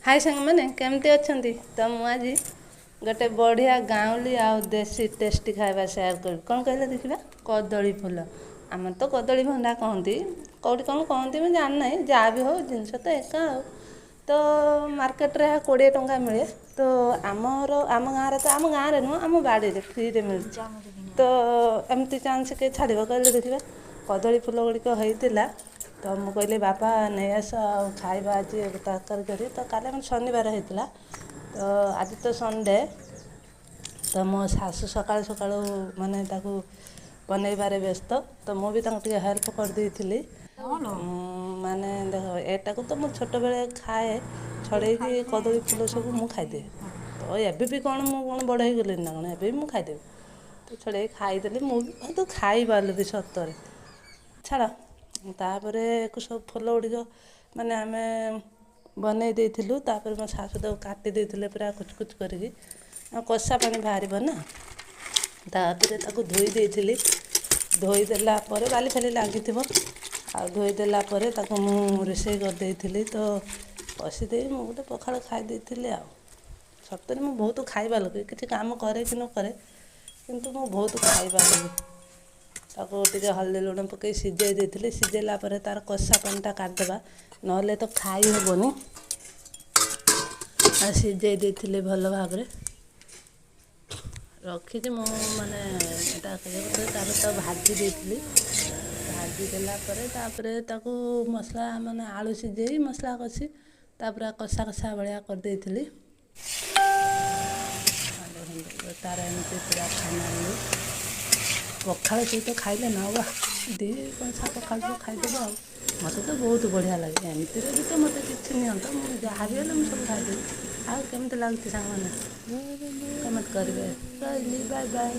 हाय साଙ୍ଗमाने केमती अछंती तो मु आज गोटे बढ़िया गाँवली आउ देसी टेस्टी खाଇବା सेयार कर कौन कहले देखिबा कदली फूल आम तो कदली भंडा कहती कौटी कौन कहती मैं जान ना जहाँ भी हो जिनस तो एका तो मार्केट रे 20 टंका मिले तो आम गाँव तो आम गाँव रे नुह आम बाड़ी रे फ्री रे मिल तो एमती चांस के छाड़ कहले देखिबा कदली फूल गुड़िक होता तो मुझे कहली बापा नहीं आस खाଇବା आज तरकारी करी तो काले शनिवार होता तो आज तो संडे तो मो शाशु सकाळु सकाळु माने ताकू बनैबारे व्यस्त तो मुझे भी हेल्प कर देती माने देख एटा को तो मु छोट बेले खाए छड़े कदली फूल सब मु खाईदे तो एबे भी कौन मु कौन बड़ हो गली ना कौन एबे मु खाईदेवी तो छड़े खाईदेली मुझे तो खाई पार्ली सतरे छाड़ तापरे सब फूल गुड़िक माने आम बनई देलु तापर मो शाशु तो काटी देते पूरा कुचकुच करके कषा पानी बाहर ना तापर ताकू धोई देती धोईदेला बाली फाली लगी आ धोईदेला मु रोषे करदे तो कषिदे मु गोटे पखाड़ खाई देती आ सतरे मु बहुत खाଇବା लोक किसी काम करे कि न करे किंतु मु बहुत खाଇବା लोक ताको टिके हल्दी लुण पकई सिझाई देती सिझेला तार कषा पानीटा काटिदेबा नहेले तो खाई हेबनी सिझाई देती भल भाव रखी मु माने तो भाजी देती भाजी देला ताकू मसला माने आलू सिझे मसला कषी तापर कषा कषा भाया करदेली तार एमती पूरा खाना पखाड़ सहित खाइले ना बा दी कंसा पखाड़ खाईदेव आ मत तो बहुत बढ़िया लगे एमती भी तो मत कि नियंत मुझे जहाँ भी हेल्ले मुझे सब खाईदेवी आमती लगुच सांग मैंने कमेंट करेंगे बाय बाय।